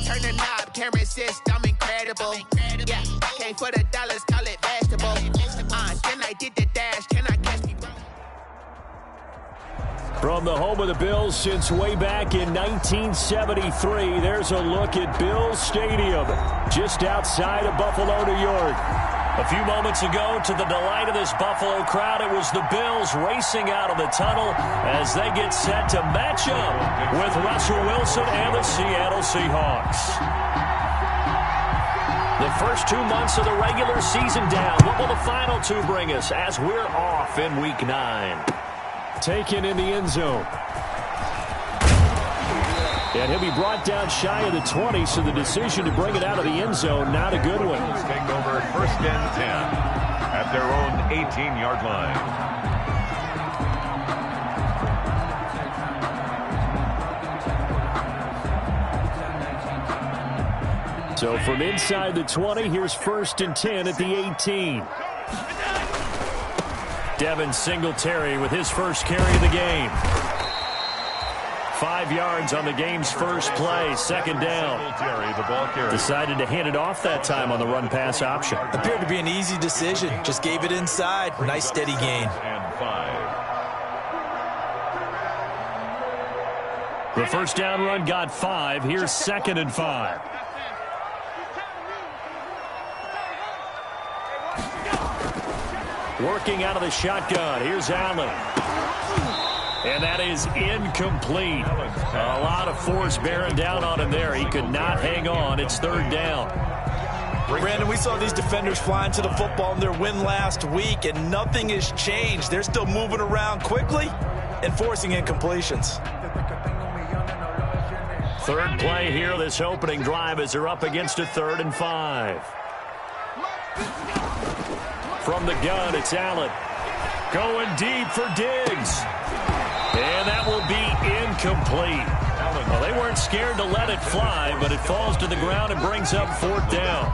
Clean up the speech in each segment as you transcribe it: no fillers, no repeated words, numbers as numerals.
turn the knob, camera assist, I'm incredible. Yeah, came for the dollars, call it vegetable. Then I did the dash, can I catch me? From the home of the Bills since way back in 1973, there's a look at Bills Stadium, just outside of Buffalo, New York. A few moments ago, to the delight of this Buffalo crowd, it was the Bills racing out of the tunnel as they get set to match up with Russell Wilson and the Seattle Seahawks. The first 2 months of the regular season down. What will the final two bring us as we're off in Week 9? Taken in the end zone. And he'll be brought down shy of the 20, so the decision to bring it out of the end zone, not a good one. Take over first and 10 at their own 18-yard line. So from inside the 20, here's first and 10 at the 18. Devin Singletary with his first carry of the game. 5 yards on the game's first play, second down. Decided to hand it off that time on the run-pass option. Appeared to be an easy decision. Just gave it inside. Nice steady gain. The first down run got 5. Here's second and 5. Working out of the shotgun. Here's Allen. And that is incomplete. A lot of force bearing down on him there. He could not hang on. It's third down. Brandon, we saw these defenders flying to the football in their win last week, and nothing has changed. They're still moving around quickly and forcing incompletions. Third play here, this opening drive, as they're up against a 3rd and 5. From the gun, it's Allen. Going deep for Diggs. And that will be incomplete. Well, they weren't scared to let it fly, but it falls to the ground and brings up 4th down.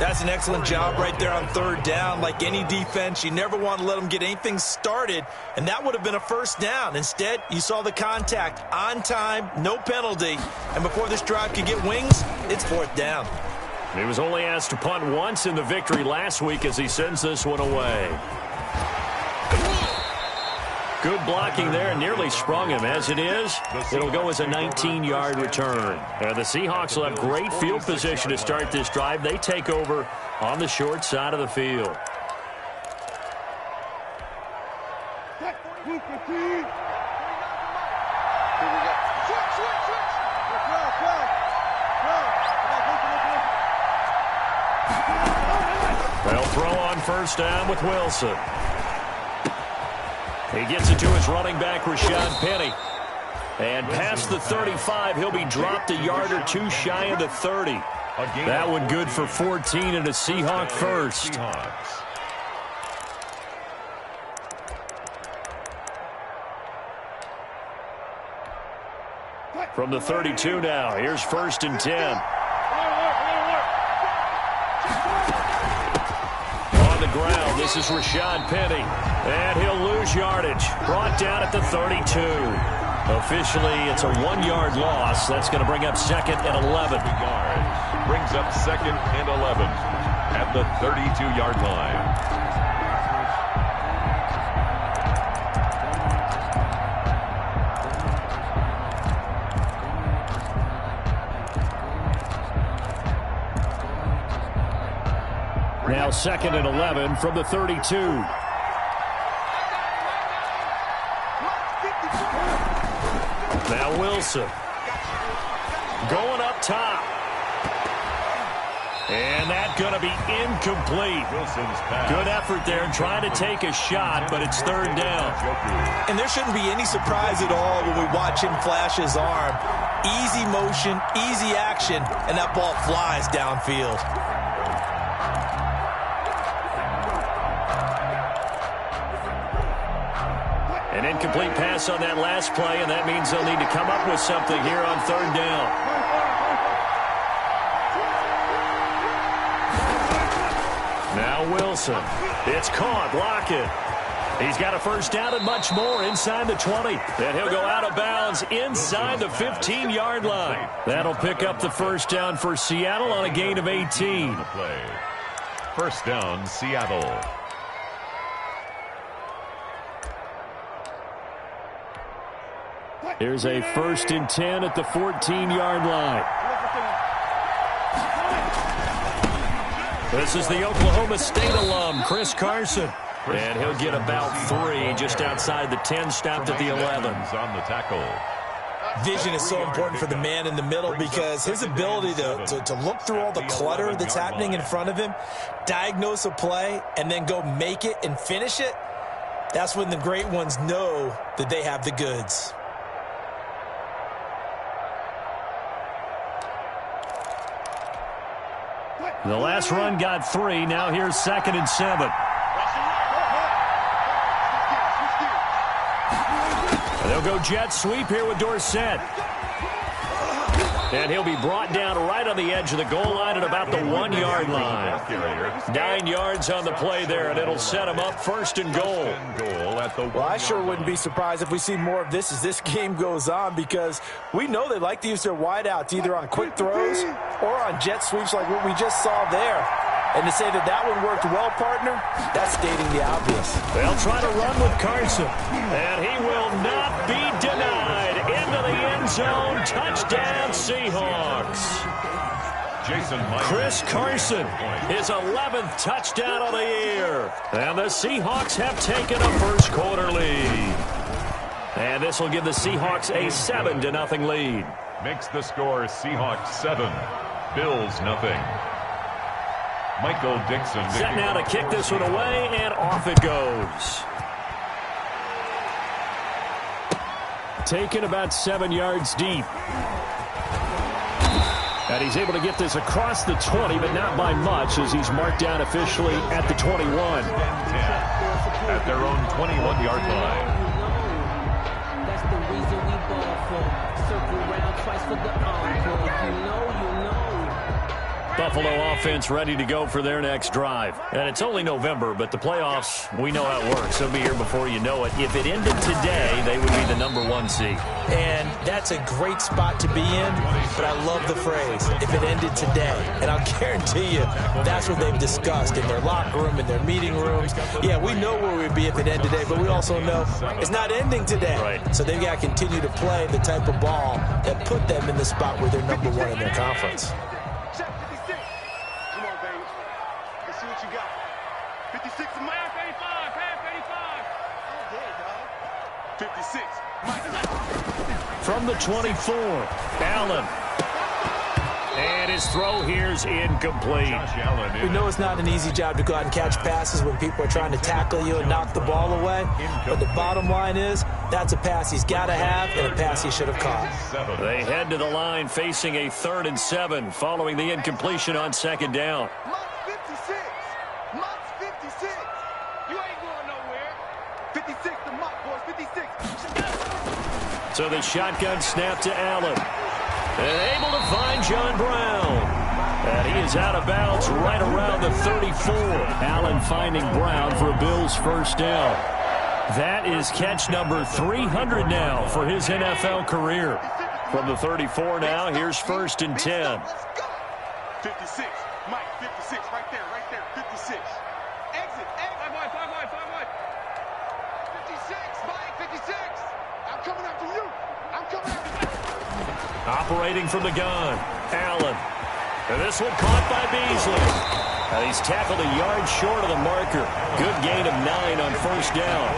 That's an excellent job right there on 3rd down. Like any defense, you never want to let them get anything started, and that would have been a first down. Instead, you saw the contact on time, no penalty, and before this drive could get wings, it's 4th down. He was only asked to punt once in the victory last week as he sends this one away. Good blocking there, nearly sprung him. As it is, it'll go as a 19-yard return. The Seahawks will have great field position to start this drive. They take over on the short side of the field. They'll throw on first down with Wilson. He gets it to his running back, Rashad Penny. And past the 35, he'll be dropped a yard or two shy of the 30. That one good for 14 and a Seahawk first. From the 32 now, here's first and 10. On the ground, this is Rashad Penny. And he'll lose yardage. Brought down at the 32. Officially, it's a 1-yard loss. That's going to bring up second and 11. Brings up second and 11 at the 32-yard line. Now second and 11 from the 32. Now Wilson. Going up top. And that's going to be incomplete. Good effort there trying to take a shot, but it's third down. And there shouldn't be any surprise at all when we watch him flash his arm. Easy motion, easy action, and that ball flies downfield. An incomplete pass on that last play, and that means they'll need to come up with something here on third down. Now Wilson. It's caught. Lockett. He's got a first down and much more inside the 20. Then he'll go out of bounds inside the 15-yard line. That'll pick up the first down for Seattle on a gain of 18. First down, Seattle. Here's a 1st and 10 at the 14-yard line. This is the Oklahoma State alum, Chris Carson. And he'll get about 3 just outside the 10, stopped at the 11. On the tackle. Vision is so important for the man in the middle because his ability to look through all the clutter that's happening in front of him, diagnose a play, and then go make it and finish it, that's when the great ones know that they have the goods. The last run got 3. Now here's 2nd and 7. And they'll go jet sweep here with Dorsett. And he'll be brought down right on the edge of the goal line at about the 1-yard line. 9 yards on the play there, and it'll set him up 1st and goal. Well, I sure wouldn't be surprised if we see more of this as this game goes on because we know they like to use their wideouts either on quick throws or on jet sweeps like what we just saw there. And to say that that one worked well, partner, that's stating the obvious. They'll try to run with Carson, and he will not be denied. Into the end zone, touchdown Seahawks. Chris Carson, his 11th touchdown of the year. And the Seahawks have taken a first quarter lead. And this will give the Seahawks a 7-0 lead. Makes the score Seahawks 7, Bills nothing. Michael Dixon. Set now to kick this one away, and off it goes. Taken about 7 yards deep. And he's able to get this across the 20, but not by much as he's marked down officially at the 21. At their own 21-yard line. That's the reason we ball for. Circle around twice for the encore. You know. Buffalo offense ready to go for their next drive. And it's only November, but the playoffs, we know how it works. They'll be here before you know it. If it ended today, they would be the #1 seed. And that's a great spot to be in, but I love the phrase, if it ended today. And I'll guarantee you, that's what they've discussed in their locker room, in their meeting rooms. Yeah, we know where we'd be if it ended today, but we also know it's not ending today. Right. So they've got to continue to play the type of ball that put them in the spot where they're #1 in their conference. From the 24, Allen. And his throw here's incomplete. We know it's not an easy job to go out and catch passes when people are trying to tackle you and knock the ball away. But the bottom line is, that's a pass he's got to have and a pass he should have caught. They head to the line facing a 3rd and 7 following the incompletion on 2nd down. So the shotgun snap to Allen. And able to find John Brown. And he is out of bounds right around the 34. Allen finding Brown for a Bills first down. That is catch number 300 now for his NFL career. From the 34 now, here's 1st and 10. 56. Mike, 56. Right there. 56. Exit. 5 wide. 56. Mike, 56. I'm coming after you. Operating from the gun, Allen. And this one caught by Beasley. And he's tackled a yard short of the marker. Good gain of 9 on 1st down.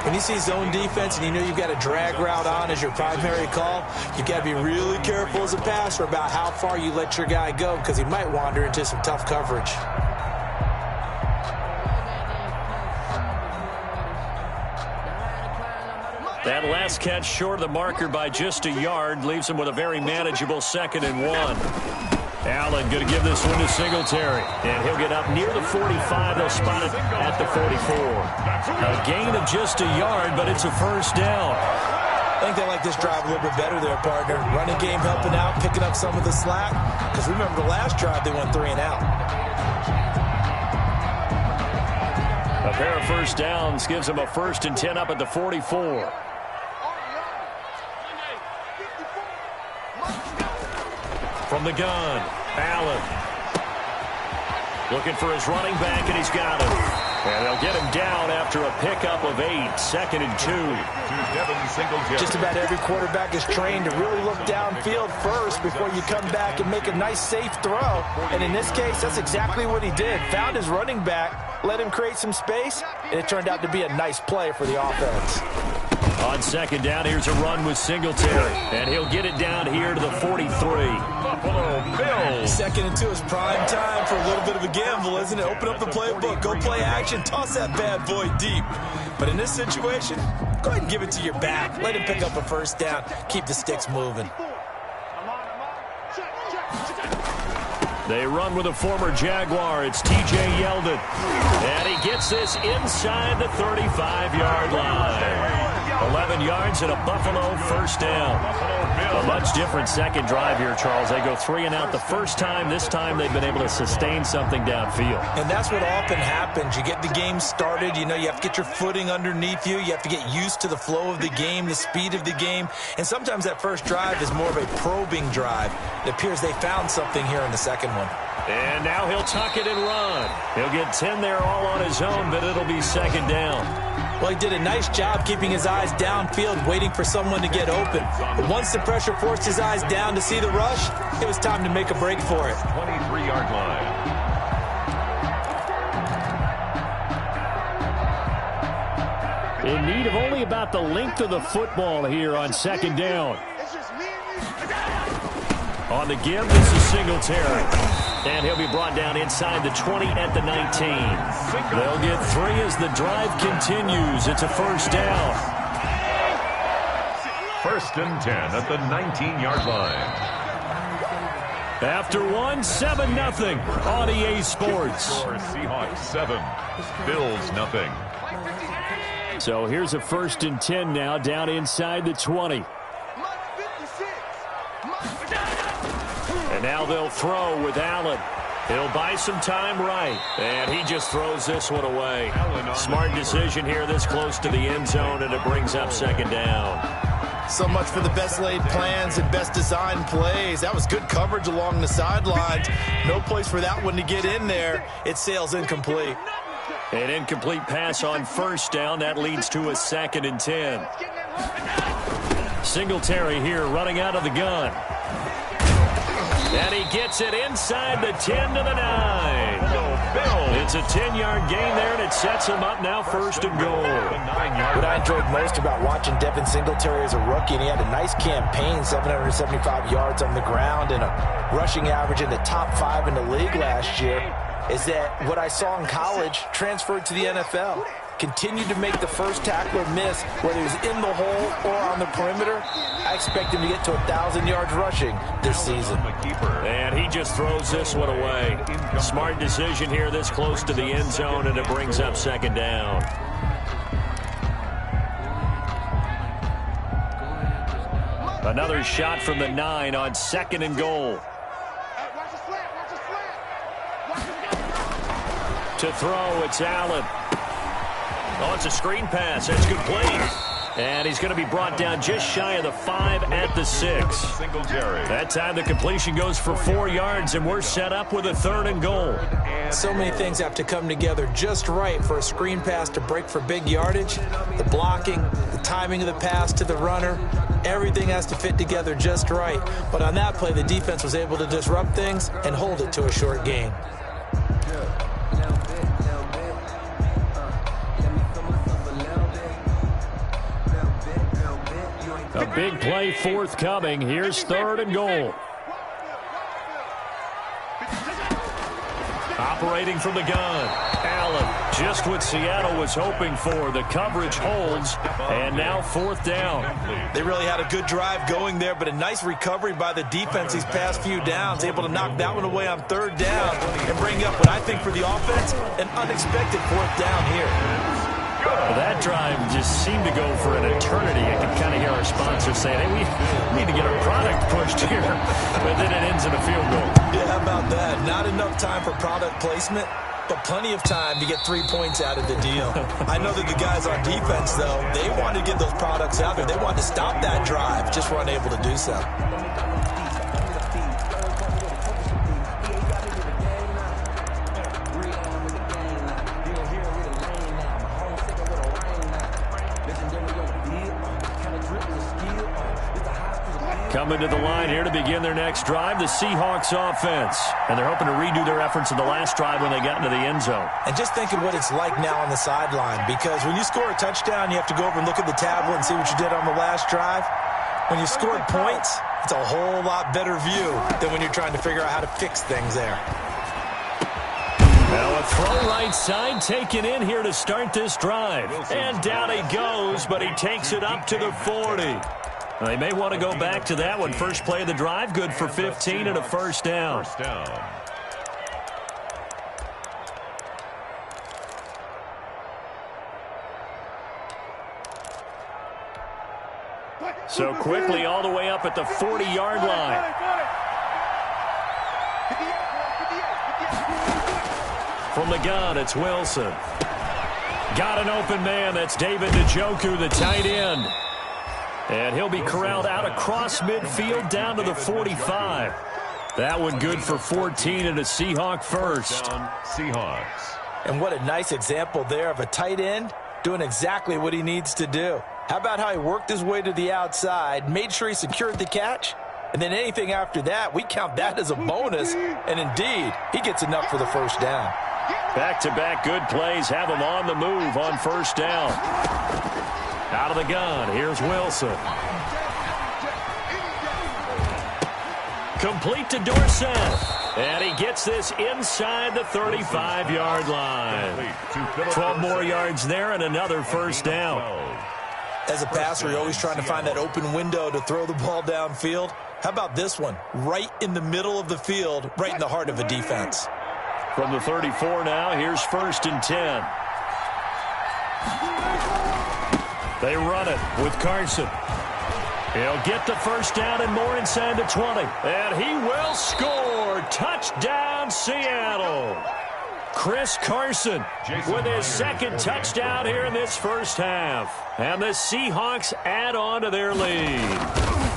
When you see zone defense and you know you've got a drag route on as your primary call, you've got to be really careful as a passer about how far you let your guy go because he might wander into some tough coverage. That last catch short of the marker by just a yard leaves him with a very manageable 2nd and 1. Allen going to give this one to Singletary. And he'll get up near the 45. They'll spot it at the 44. A gain of just a yard, but it's a first down. I think they like this drive a little bit better there, partner. Running game helping out, picking up some of the slack. Because remember the last drive, they went 3 and out. A pair of first downs gives them a 1st and 10 up at the 44. From the gun, Allen. Looking for his running back, and he's got him. And they'll get him down after a pickup of 8, 2nd and 2. Just about every quarterback is trained to really look downfield first before you come back and make a nice, safe throw. And in this case, that's exactly what he did. Found his running back, let him create some space, and it turned out to be a nice play for the offense. On 2nd down, here's a run with Singletary. And he'll get it down here to the 43. Buffalo Bills. 2nd and 2 is prime time for a little bit of a gamble, isn't it? Open up the playbook, go play action, toss that bad boy deep. But in this situation, go ahead and give it to your back. Let him pick up a 1st down. Keep the sticks moving. They run with a former Jaguar. It's T.J. Yeldon. And he gets this inside the 35-yard line. 11 yards and a Buffalo 1st down. A much different second drive here, Charles. They go 3 and out the first time. This time they've been able to sustain something downfield. And that's what often happens. You get the game started. You know, you have to get your footing underneath you. You have to get used to the flow of the game, the speed of the game. And sometimes that first drive is more of a probing drive. It appears they found something here in the second one. And now he'll tuck it and run. He'll get 10 there all on his own, but it'll be 2nd down. Well, he did a nice job keeping his eyes downfield, waiting for someone to get open. But once the pressure forced his eyes down to see the rush, it was time to make a break for it. 23-yard line. In need of only about the length of the football here on 2nd down. On the give, this is Singletary. And he'll be brought down inside the 20 at the 19. They'll get 3 as the drive continues. It's a 1st down. 1st and 10 at the 19-yard line. After 1, 7-0 on EA Sports. Score Seahawks 7, Bills 0. So here's a 1st and 10 now down inside the 20. And now they'll throw with Allen. He'll buy some time right. And he just throws this one away. Smart decision here this close to the end zone, and it brings up 2nd down. So much for the best laid plans and best designed plays. That was good coverage along the sidelines. No place for that one to get in there. It sails incomplete. An incomplete pass on 1st down. That leads to a 2nd and 10. Singletary here running out of the gun. And he gets it inside the 10 to the 9. It's a 10-yard gain there, and it sets him up now 1st and goal. What I enjoyed most about watching Devin Singletary as a rookie, and he had a nice campaign, 775 yards on the ground and a rushing average in the top 5 in the league last year, is that what I saw in college transferred to the NFL. Continued to make the first tackler miss, whether he's in the hole or on the perimeter. I expect him to get to 1,000 yards rushing this season. And he just throws this one away. Smart decision here this close to the end zone, and it brings up 2nd down. Another shot from the 9 on 2nd and goal. To throw, it's Allen. Oh, it's a screen pass. That's complete. And he's going to be brought down just shy of the 5 at the 6. That time the completion goes for 4 yards, and we're set up with a 3rd and goal. So many things have to come together just right for a screen pass to break for big yardage. The blocking, the timing of the pass to the runner, everything has to fit together just right. But on that play, the defense was able to disrupt things and hold it to a short gain. A big play forthcoming. Here's 3rd and goal. Operating from the gun, Allen. Just what Seattle was hoping for. The coverage holds, and now 4th down. They really had a good drive going there, but a nice recovery by the defense these past few downs. Able to knock that one away on 3rd down and bring up what I think for the offense, an unexpected 4th down here. Well, that drive just seemed to go for an eternity. I can kind of hear our sponsors saying, hey, we need to get our product pushed here. But then it ends in a field goal. Yeah, how about that? Not enough time for product placement. but plenty of time to get 3 points out of the deal. I know that the guys on defense, though, they wanted to get those products out there. They wanted to stop that drive, just were unable to do so. Coming to the line here to begin their next drive, the Seahawks offense. And they're hoping to redo their efforts in the last drive when they got into the end zone. And just think of what it's like now on the sideline, because when you score a touchdown, you have to go over and look at the tablet and see what you did on the last drive. When you scored points, it's a whole lot better view than when you're trying to figure out how to fix things there. Now a throw right side taken in here to start this drive. And down he goes, but he takes it up to the 40. They may want to go back to that one. First play of the drive, good for 15 and a first down. So quickly all the way up at the 40-yard line. From the gun, it's Wilson. Got an open man. That's David Njoku, the tight end. And he'll be corralled out across midfield down to the 45. That one good for 14 and a Seahawk first. Seahawks. And what a nice example there of a tight end doing exactly what he needs to do. How about how he worked his way to the outside, made sure he secured the catch, and then anything after that, we count that as a bonus. And indeed, he gets enough for the first down. Back-to-back good plays have him on the move on first down. Out of the gun, here's Wilson. Complete to Dorsett. And he gets this inside the 35-yard line. 12 more yards there and another first down. As a passer, you're always trying to find that open window to throw the ball downfield. How about this one? Right in the middle of the field, right in the heart of a defense. From the 34 now, here's first and 10. They run it with Carson. He'll get the first down and more inside the 20. And he will score. Touchdown, Seattle. Chris Carson with his second touchdown here in this first half. And the Seahawks add on to their lead.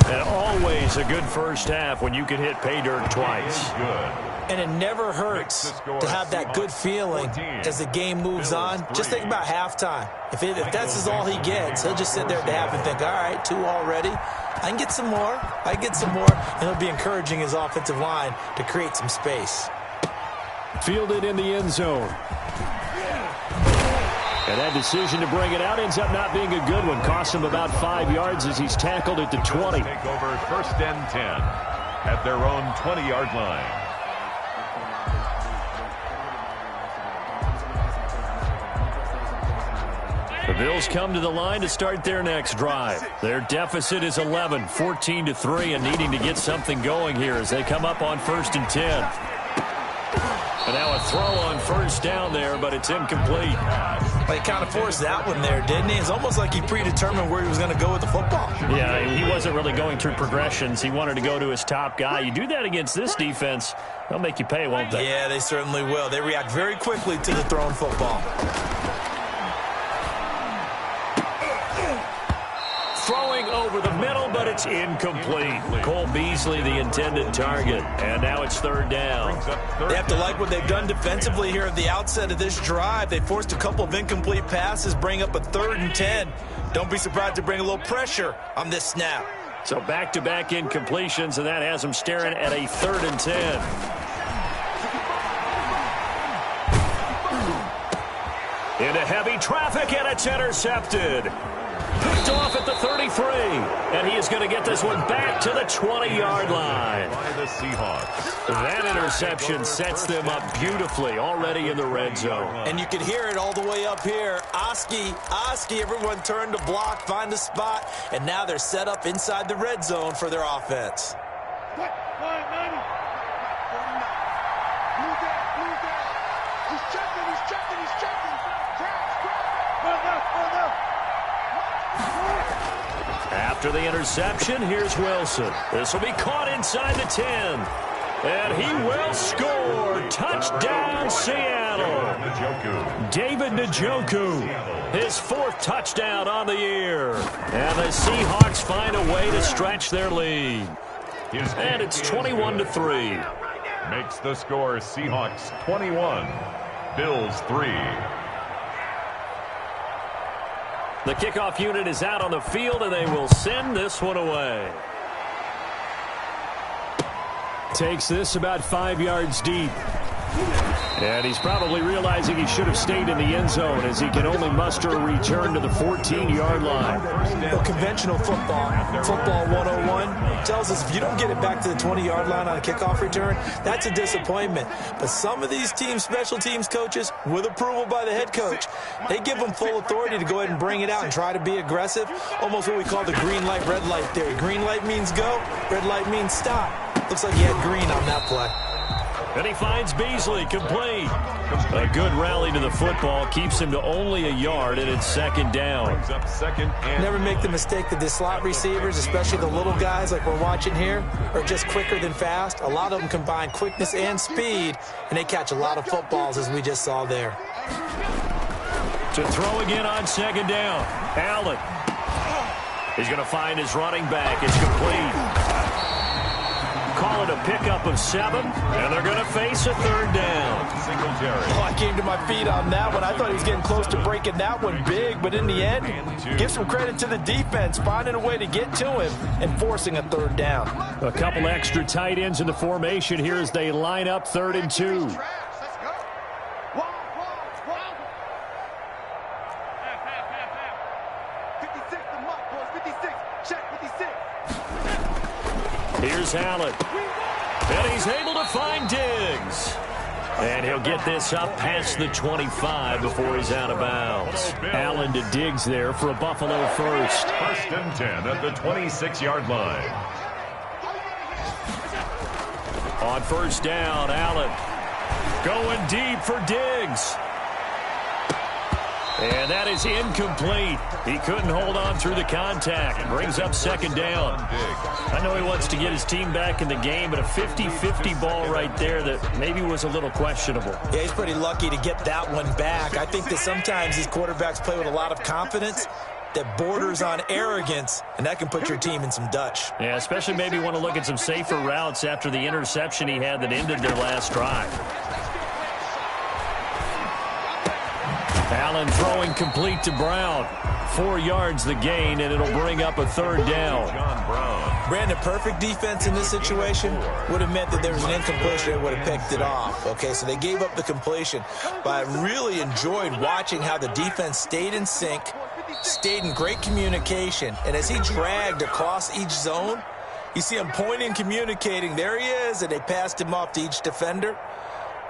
And always a good first half when you can hit pay dirt twice. And it never hurts to have that good feeling as the game moves on. Just think about halftime. If that's all he gets, he'll just sit there at the half and think, all right, 2 already. I can get some more. I can get some more. And he'll be encouraging his offensive line to create some space. Fielded in the end zone. And that decision to bring it out ends up not being a good one. Costs him about 5 yards as he's tackled at the 20. Take over first and 10 at their own 20-yard line. The Bills come to the line to start their next drive. Their deficit is 11, 14-3, and needing to get something going here as they come up on first and 10. And now a throw on first down there, but it's incomplete. Well, he kind of forced that one there, didn't he? It's almost like he predetermined where he was going to go with the football. Yeah, he wasn't really going through progressions. He wanted to go to his top guy. You do that against this defense, they'll make you pay, won't they? Yeah, they certainly will. They react very quickly to the thrown football. Throwing over the middle, but it's incomplete. Cole Beasley, the intended target. And now it's third down. They have to like what they've done defensively here at the outset of this drive. They forced a couple of incomplete passes, bring up a 3rd and 10. Don't be surprised to bring a little pressure on this snap. So back-to-back incompletions, and that has them staring at a 3rd and 10. Into heavy traffic, and it's intercepted. Picked off at the 33, and he is going to get this one back to the 20-yard line. By the Seahawks. That interception sets them up beautifully already in the red zone. And you can hear it all the way up here. Oski, everyone turned to block, find a spot, and now they're set up inside the red zone for their offense. After the interception, here's Wilson. This will be caught inside the 10. And he will score. Touchdown, Seattle. David Njoku, his 4th touchdown on the year. And the Seahawks find a way to stretch their lead. And it's 21-3. Makes the score Seahawks 21, Bills 3. The kickoff unit is out on the field, and they will send this one away. Takes this about 5 yards deep. And he's probably realizing he should have stayed in the end zone as he can only muster a return to the 14-yard line. Well, conventional football 101, tells us if you don't get it back to the 20-yard line on a kickoff return, that's a disappointment. But some of these teams, special teams coaches, with approval by the head coach, they give them full authority to go ahead and bring it out and try to be aggressive. Almost what we call the green light, red light theory. Green light means go, red light means stop. Looks like he had green on that play. And he finds Beasley complete. A good rally to the football keeps him to only a yard, and it's 2nd down. Never make the mistake that the slot receivers, especially the little guys like we're watching here, are just quicker than fast. A lot of them combine quickness and speed, and they catch a lot of footballs, as we just saw there. To throw again on 2nd down. Allen. He's going to find his running back. It's complete. Call it a pickup of 7, and they're going to face a 3rd down. Oh, I came to my feet on that one. I thought he was getting close to breaking that one big, but in the end, give some credit to the defense, finding a way to get to him and forcing a 3rd down. A couple extra tight ends in the formation here as they line up 3rd and 2. Here's Allen. And he's able to find Diggs. And he'll get this up past the 25 before he's out of bounds. Allen to Diggs there for a Buffalo first. 1st and 10 at the 26-yard line. On 1st down, Allen going deep for Diggs. And that is incomplete. He couldn't hold on through the contact. Brings up 2nd down. I know he wants to get his team back in the game, but a 50-50 ball right there that maybe was a little questionable. Yeah, he's pretty lucky to get that one back. I think that sometimes these quarterbacks play with a lot of confidence that borders on arrogance, and that can put your team in some Dutch. Yeah, especially maybe want to look at some safer routes after the interception he had that ended their last drive. Allen throwing complete to Brown. 4 yards the gain, and it'll bring up a 3rd down. Brandon, perfect defense in this situation would have meant that there was an incompletion that would have picked it off. Okay, so they gave up the completion. But I really enjoyed watching how the defense stayed in sync, stayed in great communication, and as he dragged across each zone, you see him pointing, communicating. There he is, and they passed him off to each defender.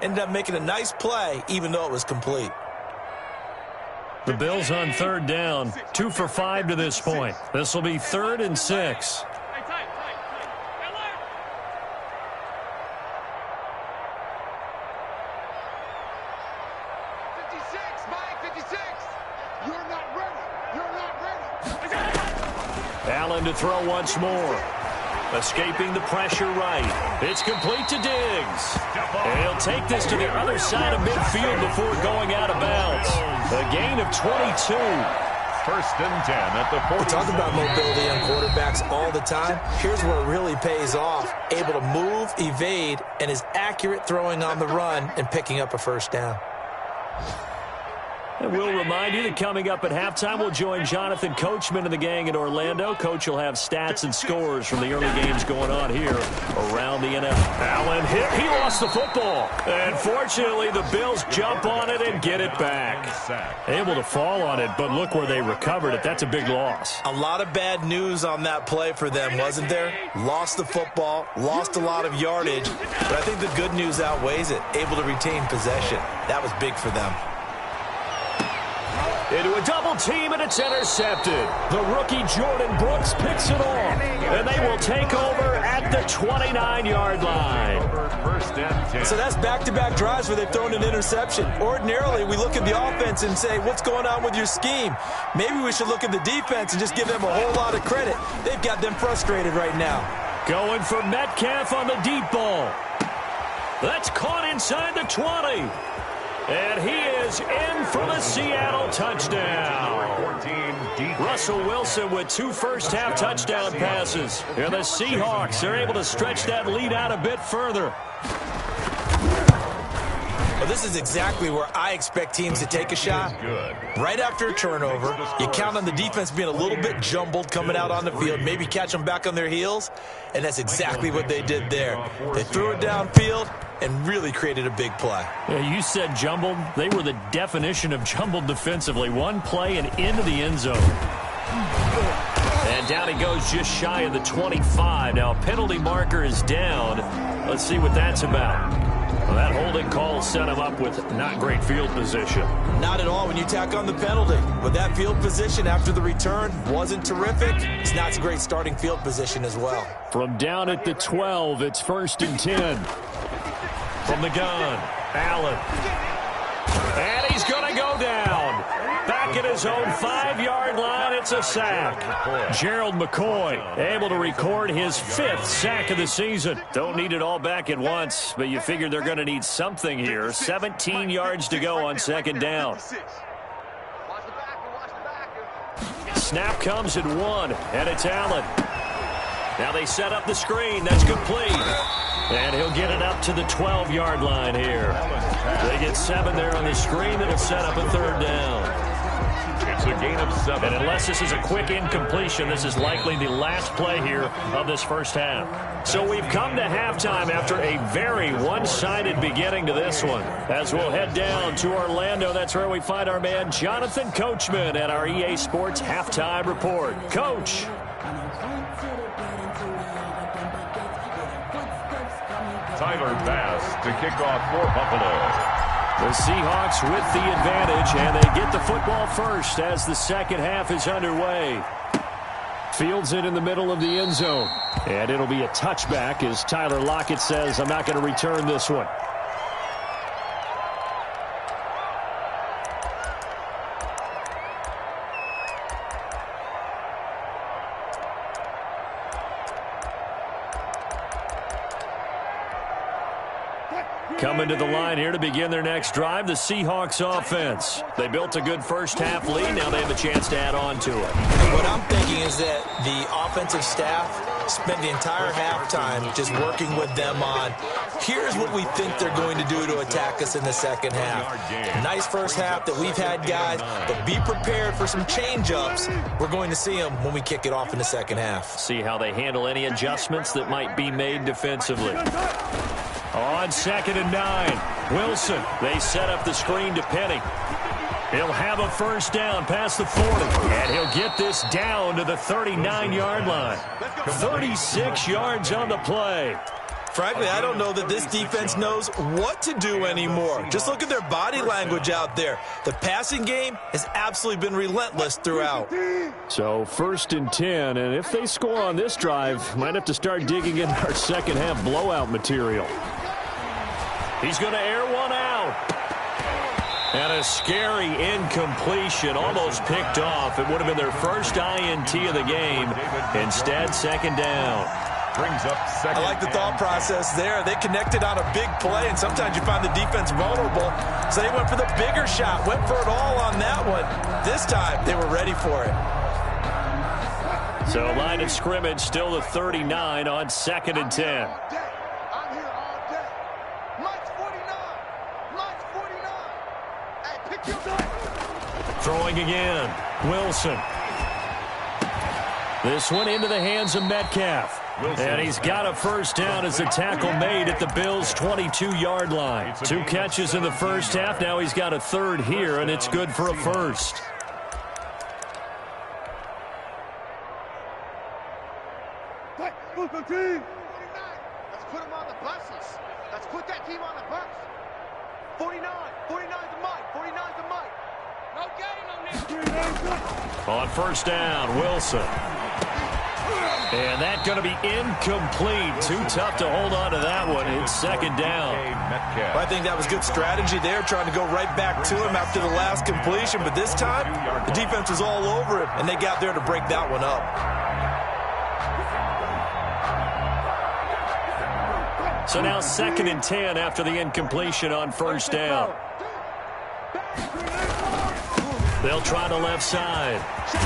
Ended up making a nice play, even though it was complete. The Bills on 3rd down, 2 for 5 to this point. This will be 3rd and 6. Allen to throw once more. Escaping the pressure right. It's complete to Diggs. And he'll take this to the other side of midfield before going out of bounds. A gain of 22. 1st and 10 at the 40. We talk about mobility on quarterbacks all the time. Here's where it really pays off. Able to move, evade, and is accurate throwing on the run and picking up a 1st down. And we'll remind you that coming up at halftime, we'll join Jonathan Coachman and the gang in Orlando. Coach will have stats and scores from the early games going on here around the NFL. Allen hit. He lost the football. And fortunately, the Bills jump on it and get it back. Able to fall on it, but look where they recovered it. That's a big loss. A lot of bad news on that play for them, wasn't there? Lost the football, lost a lot of yardage, but I think the good news outweighs it. Able to retain possession. That was big for them. Into a double team, and it's intercepted. The rookie Jordan Brooks picks it off, and they will take over at the 29-yard line. So that's back-to-back drives where they've thrown an interception. Ordinarily, we look at the offense and say, what's going on with your scheme? Maybe we should look at the defense and just give them a whole lot of credit. They've got them frustrated right now. Going for Metcalf on the deep ball. That's caught inside the 20. And he is in for the Seattle touchdown. Russell Wilson with 2 first-half touchdown passes. And the Seahawks are able to stretch that lead out a bit further. Well, this is exactly where I expect teams to take a shot. Right after a turnover, you count on the defense being a little bit jumbled coming out on the field, maybe catch them back on their heels, and that's exactly what they did there. They threw it downfield and really created a big play. Yeah, you said jumbled. They were the definition of jumbled defensively. One play and into the end zone. And down he goes just shy of the 25. Now a penalty marker is down. Let's see what that's about. Well, that holding call set him up with not great field position. Not at all when you tack on the penalty. But that field position after the return wasn't terrific. It's not a great starting field position as well. From down at the 12, it's 1st and 10. From the gun, Allen. And he's going to go down. Back at his own 5-yard line, it's a sack. Gerald McCoy able to record his 5th sack of the season. Don't need it all back at once, but you figure they're going to need something here. 17 yards to go on 2nd down. Snap comes at 1, and it's Allen. Now they set up the screen. That's complete. And he'll get it up to the 12-yard line here. They get 7 there on the screen. That'll set up a 3rd down. It's a gain of 7. And unless this is a quick incompletion, this is likely the last play here of this first half. So we've come to halftime after a very one-sided beginning to this one. As we'll head down to Orlando, that's where we find our man Jonathan Coachman at our EA Sports Halftime Report. Coach. Tyler Bass to kick off for Buffalo. The Seahawks with the advantage, and they get the football first as the second half is underway. Fields it in the middle of the end zone. And it'll be a touchback as Tyler Lockett says, I'm not going to return this one. Coming to the line here to begin their next drive, the Seahawks offense. They built a good first-half lead. Now they have a chance to add on to it. What I'm thinking is that the offensive staff spent the entire halftime just working with them on, here's what we think they're going to do to attack us in the second half. Nice first half that we've had, guys, but be prepared for some change-ups. We're going to see them when we kick it off in the second half. See how they handle any adjustments that might be made defensively. On 2nd and 9, Wilson. They set up the screen to Penny. He'll have a first down past the 40. And he'll get this down to the 39-yard line. 36 yards on the play. Frankly, I don't know that this defense knows what to do anymore. Just look at their body language out there. The passing game has absolutely been relentless throughout. So 1st and 10, and if they score on this drive, might have to start digging in our second half blowout material. He's going to air one out. And a scary incompletion, almost picked off. It would have been their first INT of the game. Instead, 2nd down. Brings up 2nd. I like the thought process there. They connected on a big play, and sometimes you find the defense vulnerable. So they went for the bigger shot, went for it all on that one. This time, they were ready for it. So line of scrimmage still the 39 on 2nd and 10. Throwing again, Wilson. This one into the hands of Metcalf. And he's got a first down as the tackle made at the Bills' 22-yard line. 2 catches in the first half. Now he's got a 3rd here, and it's good for a first. Let's put them on the buses. Let's put that team on the bus. 49. 49's the mic. 49's the mic. No gain on this. On first down, Wilson. And that's going to be incomplete. Too tough to hold on to that one. It's 2nd down. Well, I think that was good strategy there, trying to go right back to him after the last completion. But this time, the defense was all over him, and they got there to break that one up. So now 2nd and 10 after the incompletion on first down. They'll try the left side.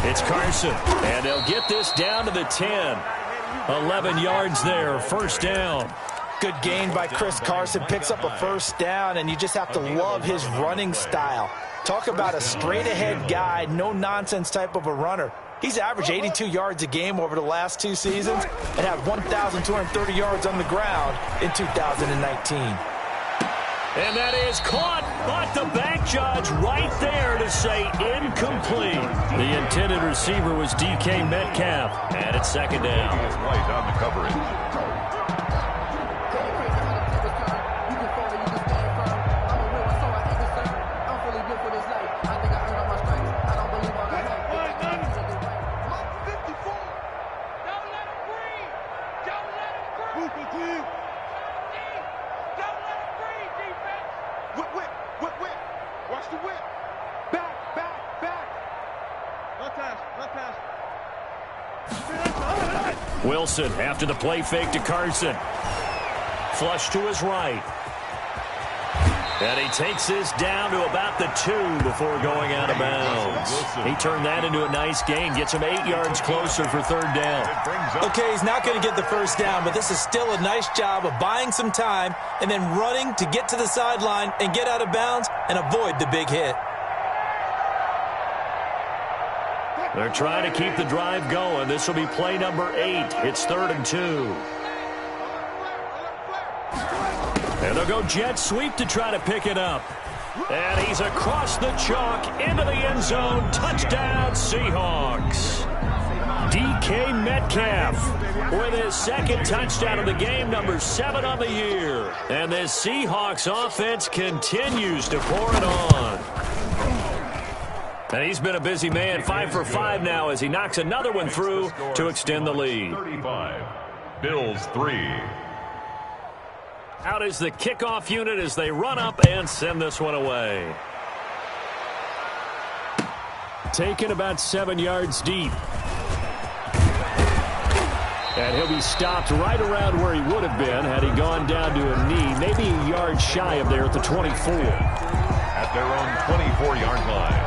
It's Carson, and they'll get this down to the 10. 11 yards there, first down. Good gain by Chris Carson. Picks up a first down, and you just have to love his running style. Talk about a straight-ahead guy, no-nonsense type of a runner. He's averaged 82 yards a game over the last 2 seasons and had 1,230 yards on the ground in 2019. And that is caught, but the back judge right there to say incomplete. The intended receiver was DK Metcalf, and it's 2nd down. He is right on the coverage. Wilson after the play fake to Carson. Flush to his right. And he takes this down to about the 2 before going out of bounds. He turned that into a nice gain. Gets him 8 yards closer for 3rd down. Okay, he's not going to get the first down, but this is still a nice job of buying some time and then running to get to the sideline and get out of bounds and avoid the big hit. They're trying to keep the drive going. This will be play number 8. It's 3rd and 2. And they'll go jet sweep to try to pick it up. And he's across the chalk into the end zone. Touchdown, Seahawks. DK Metcalf with his 2nd touchdown of the game, number 7 on the year. And this Seahawks offense continues to pour it on. And he's been a busy man, 5 for 5 now as he knocks another one through to extend the lead. 35, Bills 3. Out is the kickoff unit as they run up and send this one away. Taken about 7 yards deep. And he'll be stopped right around where he would have been had he gone down to a knee, maybe a yard shy of there at the 24. At their own 24-yard line.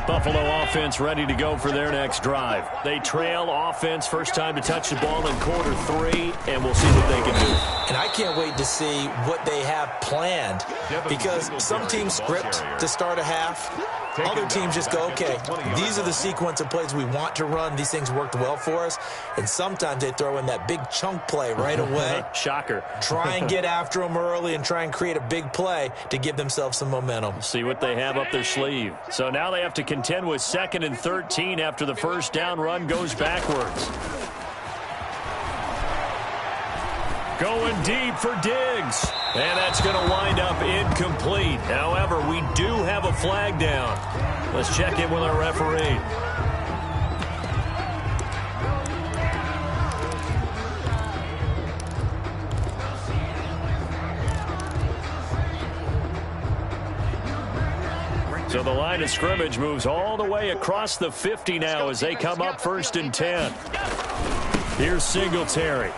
Buffalo offense ready to go for their next drive. They trail offense, first time to touch the ball in quarter 3, and we'll see what they can do. And I can't wait to see what they have planned, because some teams script to start a half. Other teams just go, okay, these are the sequence of plays we want to run. These things worked well for us. And sometimes they throw in that big chunk play right away. Shocker. Try and get after them early and try and create a big play to give themselves some momentum. See what they have up their sleeve. So now they have to contend with 2nd and 13 after the first down run goes backwards. Going deep for Diggs. And that's going to wind up incomplete. However, we do have a flag down. Let's check in with our referee. So the line of scrimmage moves all the way across the 50 now as they come up 1st and 10. Here's Singletary.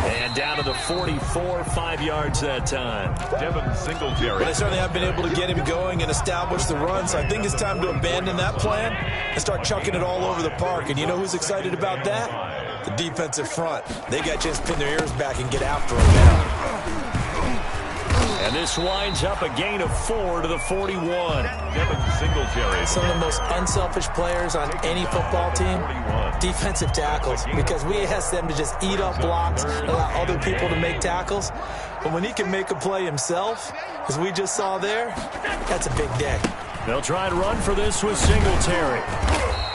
And down to the 44, 5 yards that time. Devin Singletary. Well, they certainly have been able to get him going and establish the run, so I think it's time to abandon that plan and start chucking it all over the park. And you know who's excited about that? The defensive front. They got a chance to pin their ears back and get after him now. And this winds up a gain of 4 to the 41. Devin Singletary. Some of the most unselfish players on any football team, defensive tackles, because we ask them to just eat up blocks, allow other people to make tackles. But when he can make a play himself, as we just saw there, that's a big day. They'll try and run for this with Singletary.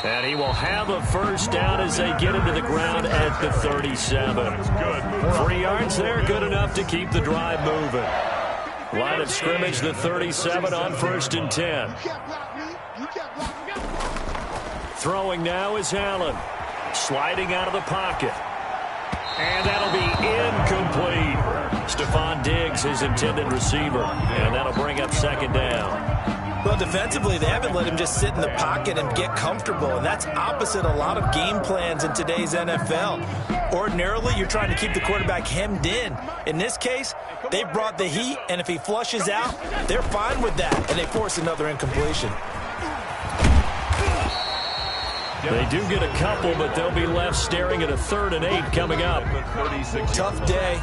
And he will have a first down as they get him to the ground at the 37. Good. 3 yards there, good enough to keep the drive moving. Line of scrimmage, the 37 on 1st and 10. Throwing now is Allen. Sliding out of the pocket. And that'll be incomplete. Stephon Diggs, his intended receiver. And that'll bring up 2nd down. Well, defensively, they haven't let him just sit in the pocket and get comfortable, and that's opposite a lot of game plans in today's NFL. Ordinarily, you're trying to keep the quarterback hemmed in. In this case, they brought the heat, and if he flushes out, they're fine with that, and they force another incompletion. They do get a couple, but they'll be left staring at a 3rd and 8 coming up. Tough day,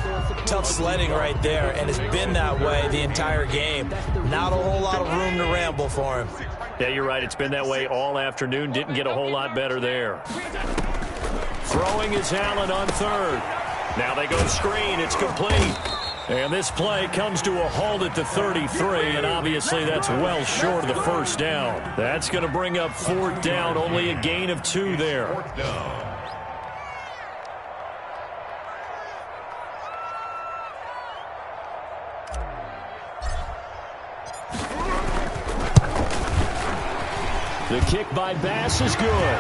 tough sledding right there, and it's been that way the entire game. Not a whole lot of room to ramble for him. Yeah, you're right. It's been that way all afternoon. Didn't get a whole lot better there. Throwing is Allen on 3rd. Now they go screen. It's complete. And this play comes to a halt at the 33, and obviously that's well short of the first down. That's going to bring up 4th down, only a gain of 2 there. The kick by Bass is good.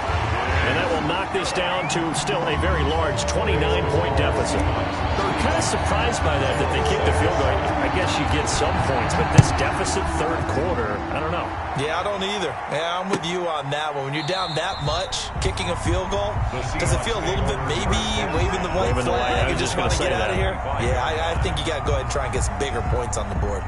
And that will knock this down to still a very large 29-point deficit. I'm kind of surprised by that they kicked the field goal. I guess you get some points, but this deficit 3rd quarter, I don't know. Yeah, I don't either. Yeah, I'm with you on that one. When you're down that much, kicking a field goal, does it feel a little bit maybe waving the white flag and just want to get out of here? Yeah, I think you got to go ahead and try and get some bigger points on the board.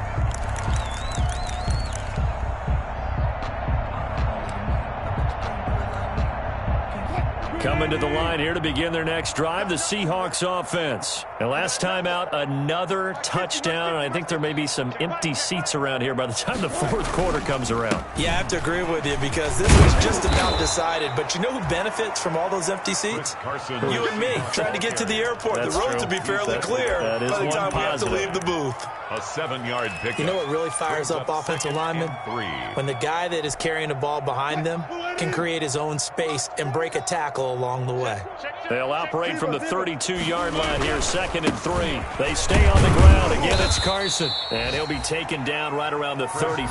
Coming to the line here to begin their next drive, the Seahawks offense. And last time out, another touchdown. And I think there may be some empty seats around here by the time the 4th quarter comes around. Yeah, I have to agree with you because this was just about decided. But you know who benefits from all those empty seats? You and me, trying to get to the airport. That's the roads true. will be fairly clear by the time we have to leave the booth. A 7-yard pickup. You know what really fires up offensive linemen? When the guy that is carrying the ball behind them can create his own space and break a tackle along the way. They'll operate from the 32-yard line here, 2nd and 3. They stay on the ground. Again, it's Carson. And he'll be taken down right around the 34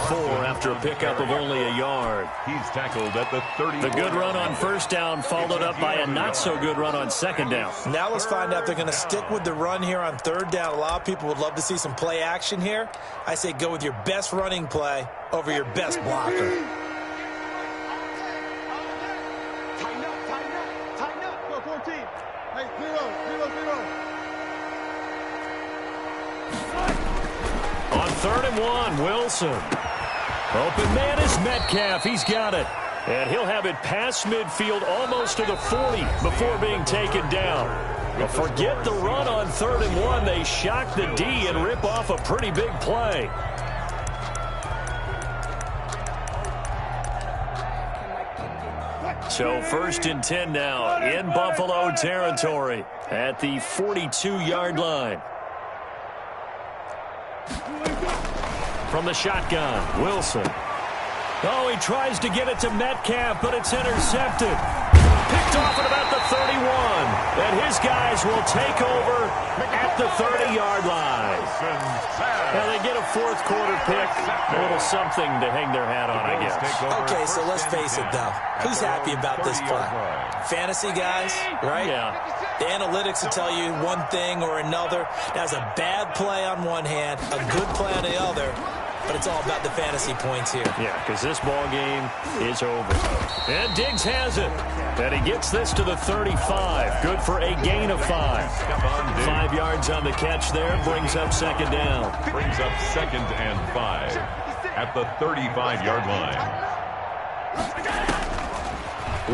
after a pickup of only a yard. He's tackled at the 30. The good run on 1st down followed up by a not-so-good run on 2nd down. Now let's find out if they're going to stick with the run here on 3rd down. A lot of people would love to see some play action here. I say go with your best running play over your best blocker. On 3rd and 1, Wilson. Open man is Metcalf. He's got it. And he'll have it past midfield almost to the 40 before being taken down. But forget the run on 3rd and 1. They shock the D and rip off a pretty big play. So 1st and 10 now in Buffalo territory at the 42-yard line. From the shotgun, Wilson. Oh, he tries to get it to Metcalf, but it's intercepted. Picked off at about the 31. And his guys will take over at the 30-yard line. Now they get a 4th quarter pick. A little something to hang their hat on, I guess. Okay, so let's face it, though. Who's happy about this play? Fantasy guys, right? Yeah. The analytics will tell you one thing or another. That's a bad play on one hand, a good play on the other. But it's all about the fantasy points here. Yeah, because this ball game is over. And Diggs has it. And he gets this to the 35. Good for a gain of 5. 5 yards on the catch there. Brings up 2nd down. Brings up 2nd and 5 at the 35-yard line.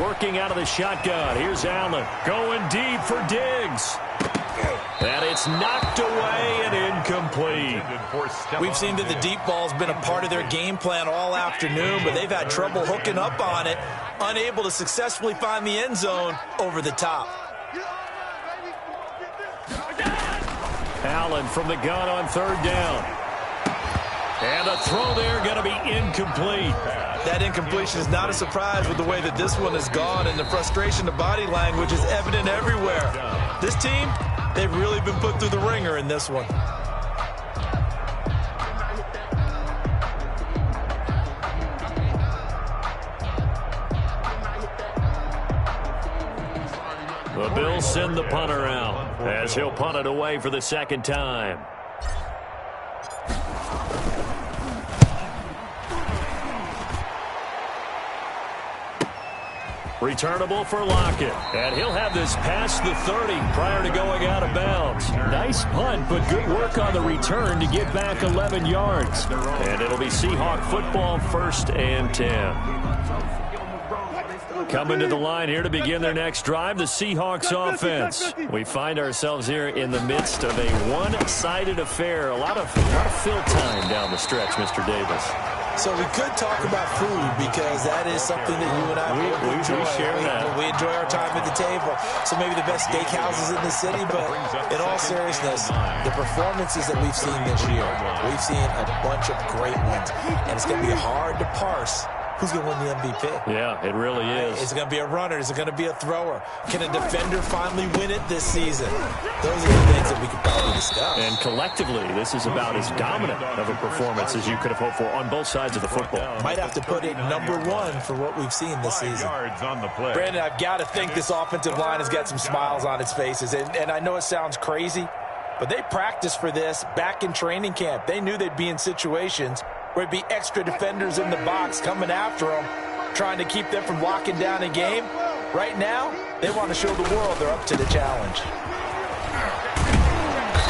Working out of the shotgun. Here's Allen. Going deep for Diggs. And it's knocked away and incomplete. We've seen that the deep ball's been a part of their game plan all afternoon, but they've had trouble hooking up on it, unable to successfully find the end zone over the top. Allen from the gun on 3rd down. And a throw there going to be incomplete. That incompletion is not a surprise with the way that this one has gone, and the frustration of body language is evident everywhere. This team, they've really been put through the ringer in this one. The Bills send the punter out as he'll punt it away for the 2nd time. Returnable for Lockett. And he'll have this past the 30 prior to going out of bounds. Nice punt, but good work on the return to get back 11 yards. And it'll be Seahawk football, 1st and 10. Coming to the line here to begin their next drive, the Seahawks offense. We find ourselves here in the midst of a one-sided affair. A lot of fill time down the stretch, Mr. Davis. So we could talk about food because that is something that you and I enjoy. We share that. We enjoy our time at the table. So maybe the best steakhouses in the city, but in all seriousness, the performances that we've seen this year, we've seen a bunch of great ones, and it's going to be hard to parse who's going to win the MVP. Yeah, it really is. Is it going to be a runner? Is it going to be a thrower? Can a defender finally win it this season? Those are the things that we could probably discuss. And collectively, this is about as dominant of a performance as you could have hoped for on both sides of the football. Might have to put it #1 for what we've seen this season. Brandon, I've got to think this offensive line has got some smiles on its faces. And I know it sounds crazy, but they practiced for this back in training camp. They knew they'd be in situations where it'd be extra defenders in the box coming after them, trying to keep them from locking down a game. Right now, they want to show the world they're up to the challenge.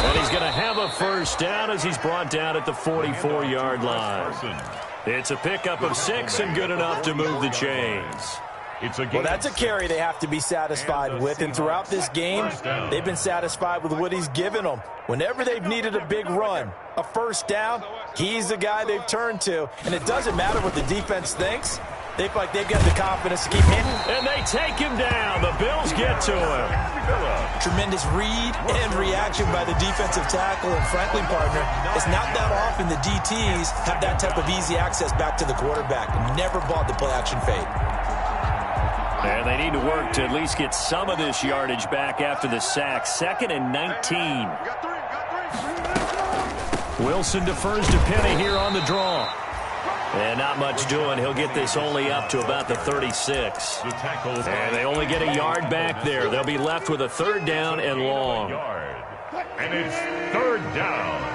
And he's going to have a first down as he's brought down at the 44-yard line. It's a pickup of 6 and good enough to move the chains. Well, that's a carry they have to be satisfied with, and throughout this game, they've been satisfied with what he's given them. Whenever they've needed a big run, a first down, he's the guy they've turned to, and it doesn't matter what the defense thinks. They feel like they've got the confidence to keep hitting. And they take him down. The Bills get to him. Tremendous read and reaction by the defensive tackle and frankly, partner, it's not that often the DTs have that type of easy access back to the quarterback. Never bought the play-action fade. And they need to work to at least get some of this yardage back after the sack. 2nd and 19. Wilson defers to Penny here on the draw. And not much doing. He'll get this only up to about the 36. And they only get a yard back there. They'll be left with a 3rd down and long. And it's 3rd down.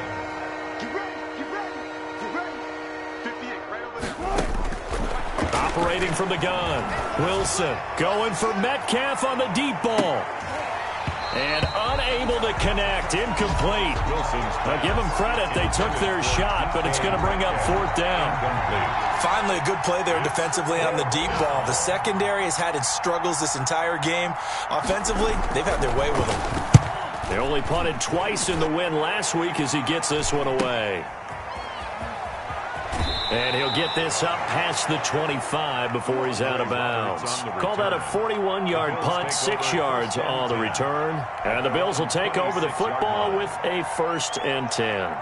Operating from the gun. Wilson going for Metcalf on the deep ball. And unable to connect. Incomplete. Now give them credit. They took their shot, but it's going to bring up 4th down. Finally, a good play there defensively on the deep ball. The secondary has had its struggles this entire game. Offensively, they've had their way with them. They only punted twice in the win last week as he gets this one away. And he'll get this up past the 25 before he's out of bounds. Call that a 41-yard punt, 6 yards on the return. And the Bills will take over the football with a 1st and 10.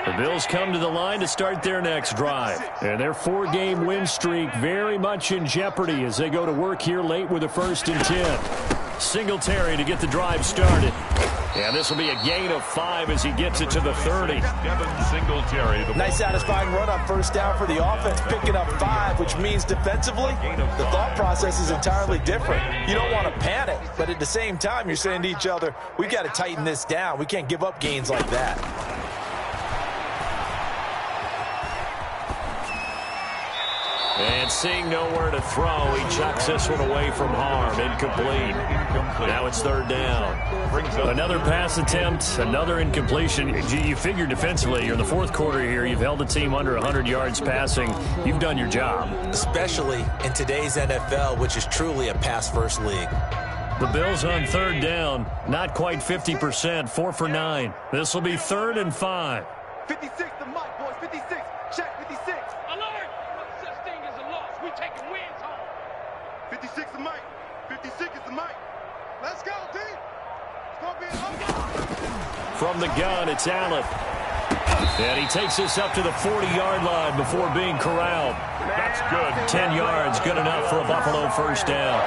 The Bills come to the line to start their next drive. And their 4-game win streak very much in jeopardy as they go to work here late with a 1st and 10. Singletary to get the drive started. And this will be a gain of 5 as he gets it to the 30. Nice satisfying run on 1st down for the offense, picking up 5, which means defensively, the thought process is entirely different. You don't want to panic, but at the same time, you're saying to each other, we've got to tighten this down. We can't give up gains like that. And seeing nowhere to throw, he chucks this one away from harm. Incomplete. Now it's 3rd down. Another pass attempt, another incompletion. You figure defensively, you're in the 4th quarter here. You've held the team under 100 yards passing. You've done your job. Especially in today's NFL, which is truly a pass-first league. The Bills on 3rd down, not quite 50%, 4 for 9. This will be 3rd and 5. 56 to Mike, boys. 56. Check 56. Alert! No such thing as a loss. We taking wins home. 56 to Mike. 56 is the Mike. Let's go, team. It's going to be a From the gun, it's Allen. And he takes this up to the 40-yard line before being corralled. That's good. 10 yards, good enough for a Buffalo 1st down.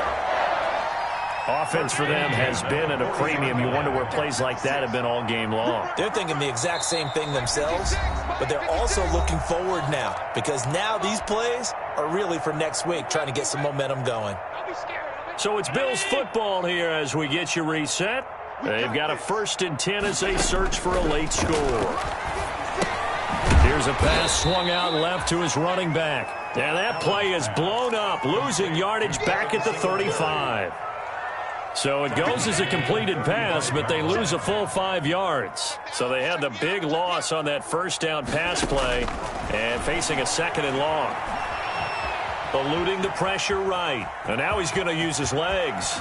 Offense for them has been at a premium. You wonder where plays like that have been all game long. They're thinking the exact same thing themselves, but they're also looking forward now because now these plays are really for next week, trying to get some momentum going. So it's Bills football here as we get you reset. They've got a 1st and 10 as they search for a late score. Here's a pass swung out left to his running back. And that play is blown up, losing yardage back at the 35. So it goes as a completed pass, but they lose a full 5 yards. So they had the big loss on that first down pass play and facing a 2nd and long. Eluding the pressure right. And now he's going to use his legs.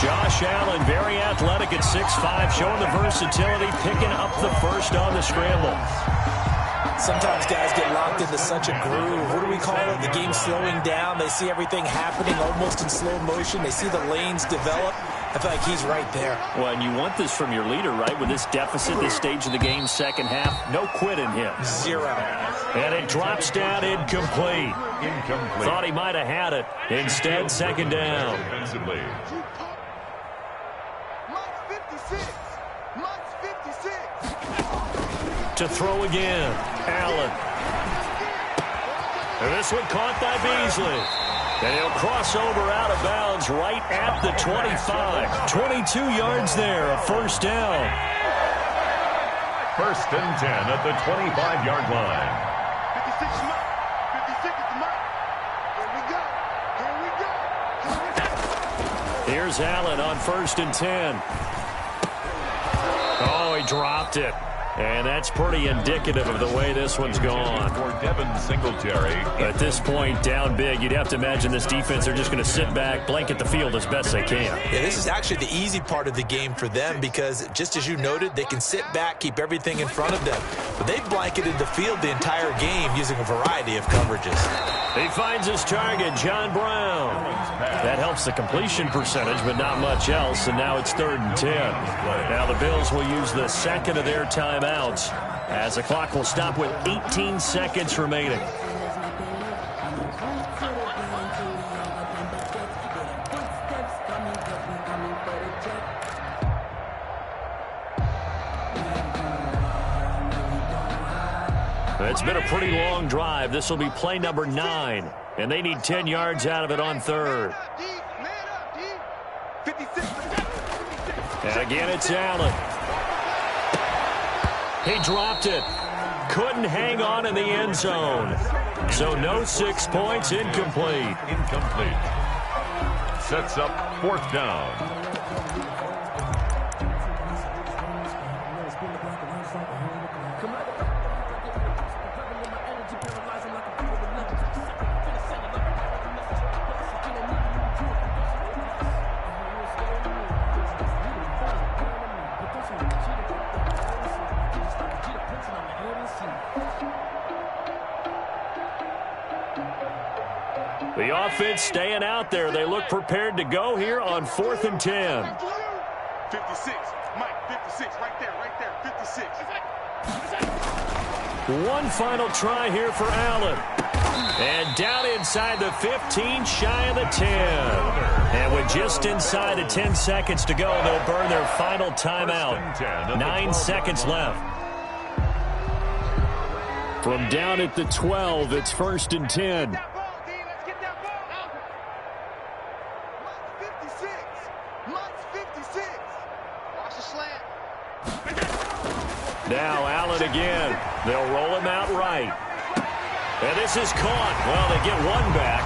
Josh Allen, very athletic at 6'5", showing the versatility, picking up the first on the scramble. Sometimes guys get locked into such a groove. What do we call it? The game's slowing down. They see everything happening almost in slow motion. They see the lanes develop. I feel like he's right there. Well, and you want this from your leader, right? With this deficit, this stage of the game, second half, no quit in him. 0. And it drops down incomplete. Thought he might have had it. Instead, 2nd down. To throw again, Allen. And this one caught by Beasley. And he'll cross over out of bounds right at the 25. 22 yards there, a first down. 1st and 10 at the 25-yard line. 56 is mine. 56 is mine. Here we go. Here we go. Here's Allen on 1st and 10. Oh, he dropped it. And that's pretty indicative of the way this one's gone. For Devin Singletary. At this point, down big, you'd have to imagine this defense are just going to sit back, blanket the field as best they can. Yeah, this is actually the easy part of the game for them because, just as you noted, they can sit back, keep everything in front of them. But they've blanketed the field the entire game using a variety of coverages. He finds his target, John Brown. That helps the completion percentage, but not much else, and now it's 3rd and 10. Now the Bills will use the 2nd of their timeouts as the clock will stop with 18 seconds remaining. It's been a pretty long drive. This will be play number 9, and they need 10 yards out of it on 3rd. And again, it's Allen. He dropped it. Couldn't hang on in the end zone. So no 6 points, incomplete. Sets up 4th down. The offense staying out there. They look prepared to go here on 4th and 10. 56. Mike, 56. Right there. 56. One final try here for Allen. And down inside the 15, shy of the 10. And with just inside of 10 seconds to go, they'll burn their final timeout. 9 seconds left. From down at the 12, it's 1st and 10. Now Allen again. They'll roll him out right. And this is caught. Well, they get one back.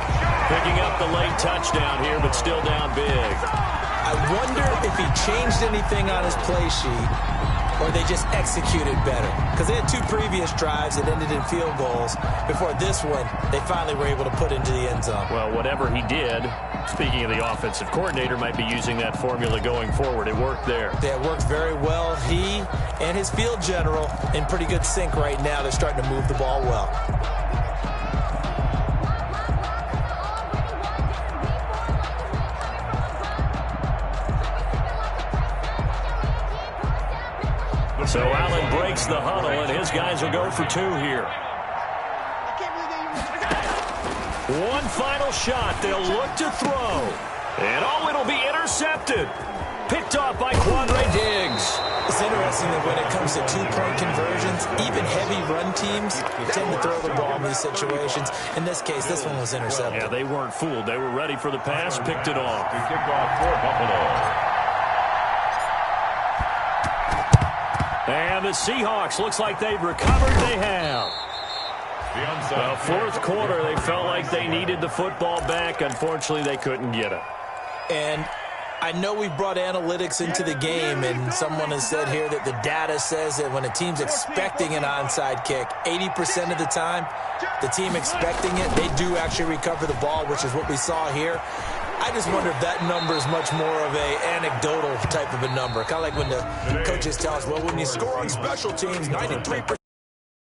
Picking up the late touchdown here, but still down big. I wonder if he changed anything on his play sheet or they just executed better. Because they had 2 previous drives that ended in field goals. Before this one, they finally were able to put into the end zone. Well, whatever he did, speaking of the offensive coordinator, might be using that formula going forward. It worked there. Yeah, it worked very well. He and his field general in pretty good sync right now. They're starting to move the ball well. So Allen breaks the huddle, and his guys will go for 2 here. One final shot. They'll look to throw. And it'll be intercepted. Picked off by Quandre Diggs. It's interesting that when it comes to 2-point conversions, even heavy run teams tend to throw the ball in these situations. In this case, this one was intercepted. Yeah, they weren't fooled. They were ready for the pass, picked it off. The kickoff for Buffalo. And the Seahawks, looks like they've recovered. They have. Well, fourth quarter, they felt like they needed the football back. Unfortunately, they couldn't get it. And I know we brought analytics into the game, and someone has said here that the data says that when a team's expecting an onside kick, 80% of the time, the team expecting it, they do actually recover the ball, which is what we saw here. I just wonder if that number is much more of a anecdotal type of a number. Kind of like when the coaches tell us, well, when you score on special teams, 93%.